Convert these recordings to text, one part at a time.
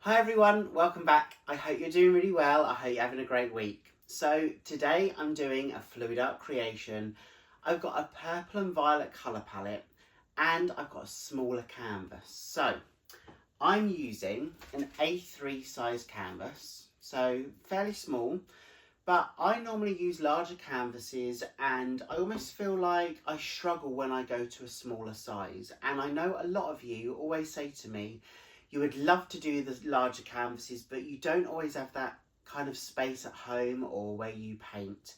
Hi everyone, welcome back. I hope you're doing really well. I hope you're having a great week. So today I'm doing a fluid art creation. I've got a purple and violet colour palette and I've got a smaller canvas. So I'm using an A3 size canvas, so fairly small, but I normally use larger canvases and I almost feel like I struggle when I go to a smaller size. And I know a lot of you always say to me, you would love to do the larger canvases, but you don't always have that kind of space at home or where you paint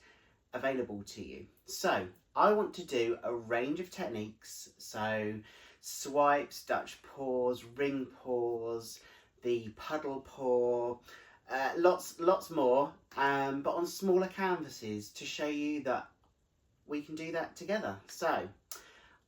available to you. So I want to do a range of techniques. So swipes, Dutch pours, ring pours, the puddle pour, lots more, but on smaller canvases to show you that we can do that together. So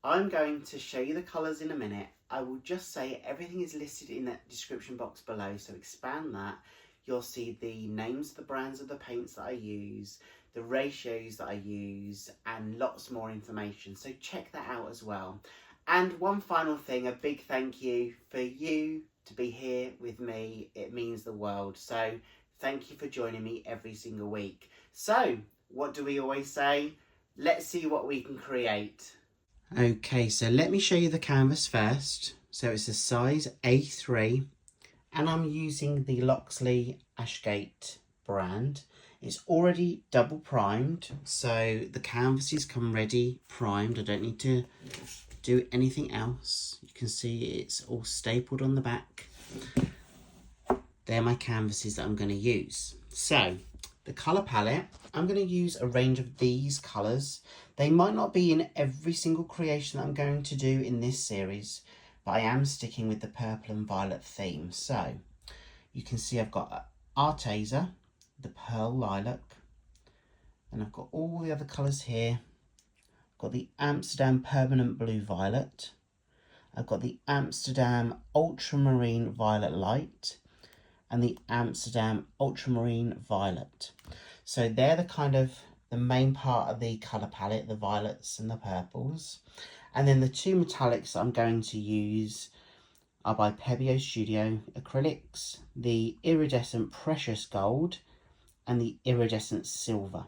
I'm going to show you the colours in a minute. I will just say everything is listed in that description box below, so expand that. You'll see the names of the brands of the paints that I use, the ratios that I use, and lots more information, so check that out as well. And one final thing, a big thank you for you to be here with me. It means the world, so thank you for joining me every single week. So what do we always say? Let's see what we can create. Okay, so let me show you the canvas first. So it's a size A3 and I'm using the Loxley Ashgate brand. It's already double primed, so the canvases come ready primed. I don't need to do anything else. You can see it's all stapled on the back. They're my canvases that I'm going to use. So the colour palette, I'm going to use a range of these colours. They might not be in every single creation that I'm going to do in this series, but I am sticking with the purple and violet theme. So you can see I've got Arteza, the pearl lilac, and I've got all the other colours here. I've got the Amsterdam permanent blue violet. I've got the Amsterdam ultramarine violet light and the Amsterdam ultramarine violet. So they're the main part of the colour palette, the violets and the purples. And then the two metallics that I'm going to use are by Pebeo Studio acrylics, the iridescent precious gold and the iridescent silver.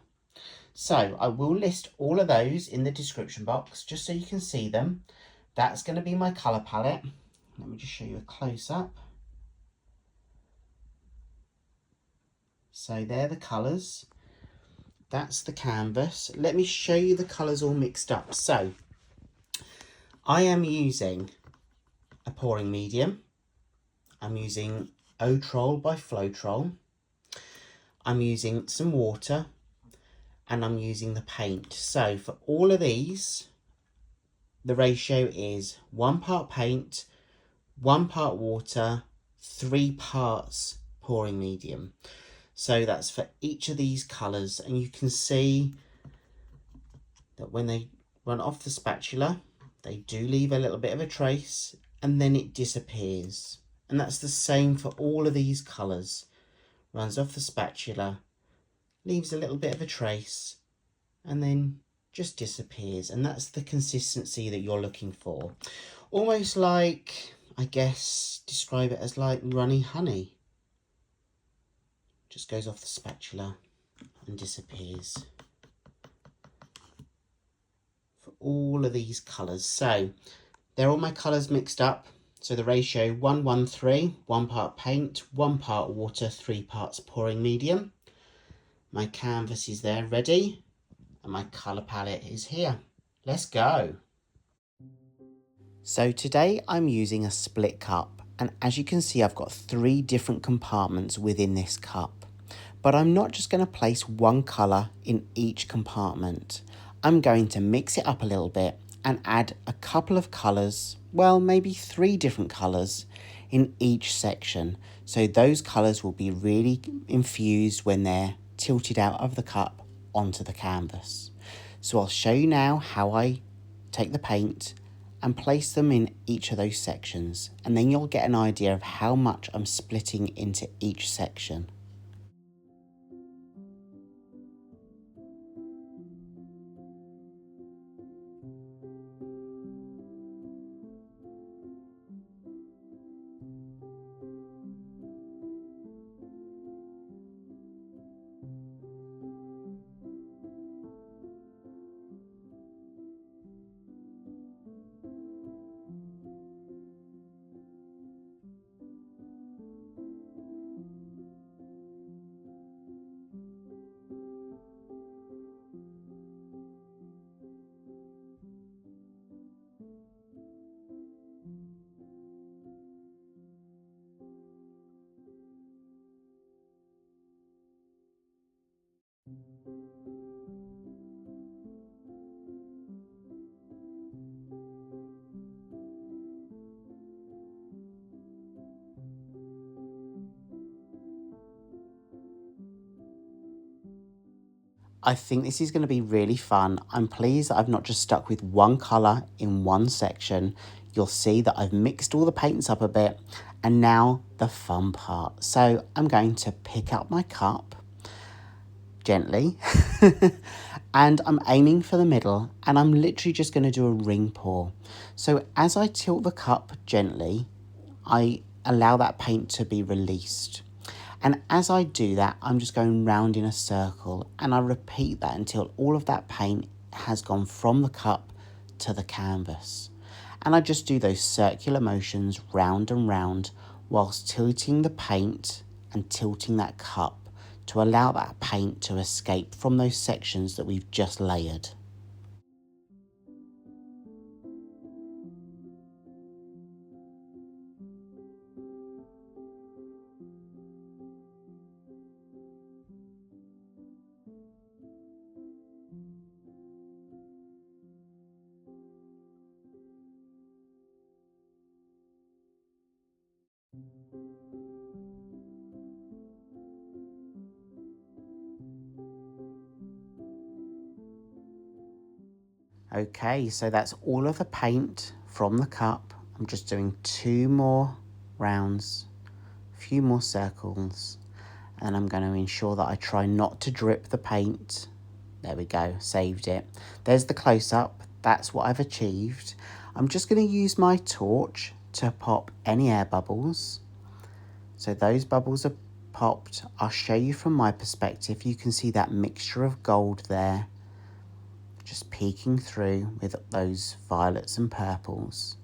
So I will list all of those in the description box just so you can see them. That's going to be my colour palette. Let me just show you a close-up. So they're the colours. That's the canvas. Let me show you the colours all mixed up. So I am using a pouring medium. I'm using O-Troll by Floetrol. I'm using some water and I'm using the paint. So for all of these, the ratio is 1 part paint, 1 part water, 3 parts pouring medium. So that's for each of these colours, and you can see that when they run off the spatula, they do leave a little bit of a trace and then it disappears. And that's the same for all of these colours. Runs off the spatula, leaves a little bit of a trace and then just disappears. And that's the consistency that you're looking for. Almost like, I guess, describe it as like runny honey. Just goes off the spatula and disappears for all of these colours. So they're all my colours mixed up. So the ratio 1-1-3, 1 part paint, 1 part water, 3 parts pouring medium. My canvas is there ready and my colour palette is here. Let's go. So today I'm using a split cup, and as you can see I've got 3 different compartments within this cup. But I'm not just going to place one colour in each compartment. I'm going to mix it up a little bit and add a couple of colours, well, maybe 3 different colours in each section. So those colours will be really infused when they're tilted out of the cup onto the canvas. So I'll show you now how I take the paint and place them in each of those sections, and then you'll get an idea of how much I'm splitting into each section. I think this is going to be really fun. I'm pleased that I've not just stuck with one colour in one section. You'll see that I've mixed all the paints up a bit, and now the fun part. So I'm going to pick up my cup gently and I'm aiming for the middle, and I'm literally just going to do a ring pour. So as I tilt the cup gently, I allow that paint to be released. And as I do that, I'm just going round in a circle, and I repeat that until all of that paint has gone from the cup to the canvas. And I just do those circular motions round and round whilst tilting the paint and tilting that cup to allow that paint to escape from those sections that we've just layered. Okay, so that's all of the paint from the cup. I'm just doing 2 more rounds, a few more circles, and I'm going to ensure that I try not to drip the paint. There we go, saved it. There's the close-up, that's what I've achieved. I'm just going to use my torch to pop any air bubbles. So those bubbles are popped. I'll show you from my perspective. You can see that mixture of gold there, just peeking through with those violets and purples.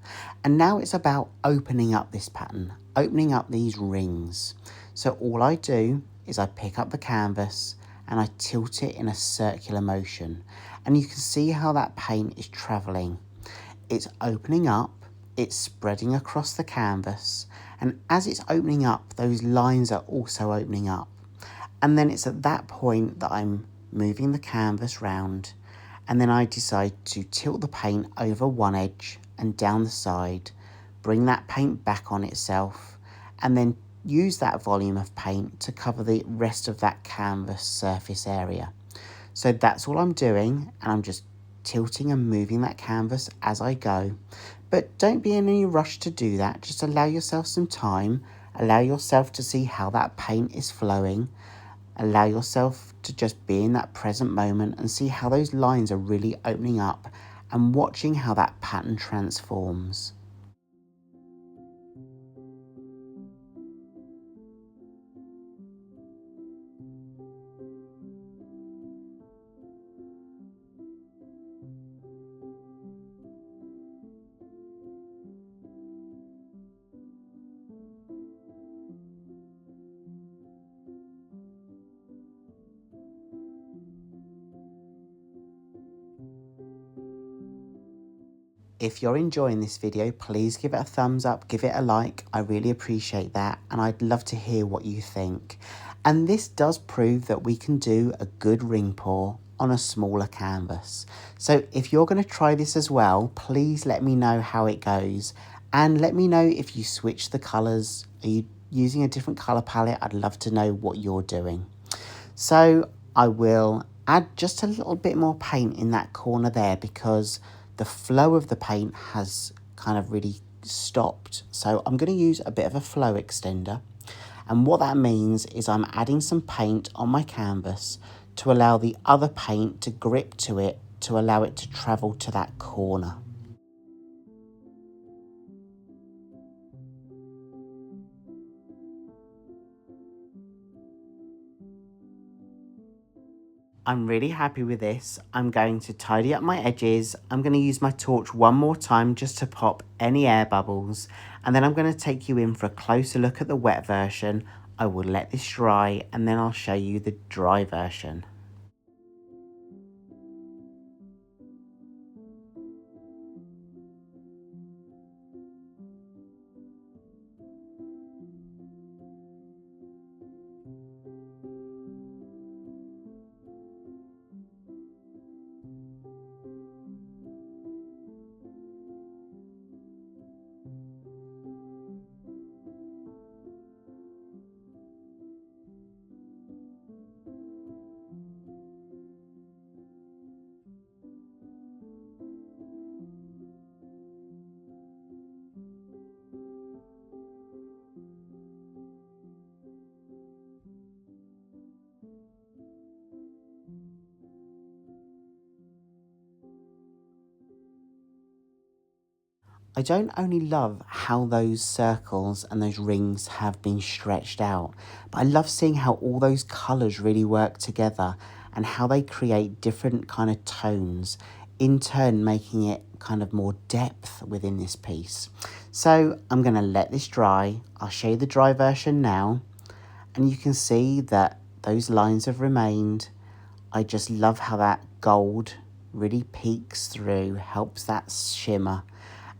And now it's about opening up this pattern, opening up these rings. So all I do is I pick up the canvas and I tilt it in a circular motion. And you can see how that paint is traveling. It's opening up, it's spreading across the canvas, and as it's opening up, those lines are also opening up. And then it's at that point that I'm moving the canvas round, and then I decide to tilt the paint over one edge and down the side, bring that paint back on itself, and then use that volume of paint to cover the rest of that canvas surface area. So that's all I'm doing, and I'm just tilting and moving that canvas as I go. But don't be in any rush to do that, just allow yourself some time, allow yourself to see how that paint is flowing. Allow yourself to just be in that present moment and see how those lines are really opening up and watching how that pattern transforms. If you're enjoying this video, please give it a thumbs up, give it a like. I really appreciate that, and I'd love to hear what you think. And this does prove that we can do a good ring pour on a smaller canvas. So if you're going to try this as well, please let me know how it goes, and let me know if you switch the colours. Are you using a different colour palette? I'd love to know what you're doing. So I will add just a little bit more paint in that corner there because the flow of the paint has kind of really stopped. So I'm going to use a bit of a flow extender. And what that means is I'm adding some paint on my canvas to allow the other paint to grip to it, to allow it to travel to that corner. I'm really happy with this. I'm going to tidy up my edges. I'm going to use my torch one more time just to pop any air bubbles. And then I'm going to take you in for a closer look at the wet version. I will let this dry and then I'll show you the dry version. I don't only love how those circles and those rings have been stretched out, but I love seeing how all those colours really work together and how they create different kind of tones, in turn making it kind of more depth within this piece. So I'm going to let this dry. I'll show you the dry version now, and you can see that those lines have remained. I just love how that gold really peeks through, helps that shimmer.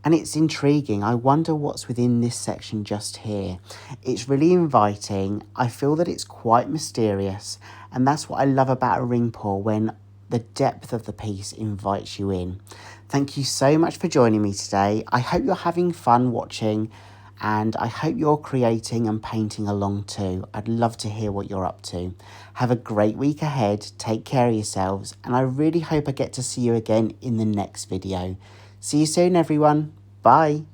And it's intriguing. I wonder what's within this section just here. It's really inviting. I feel that it's quite mysterious. And that's what I love about a ring pour, when the depth of the piece invites you in. Thank you so much for joining me today. I hope you're having fun watching, and I hope you're creating and painting along too. I'd love to hear what you're up to. Have a great week ahead. Take care of yourselves. And I really hope I get to see you again in the next video. See you soon, everyone. Bye.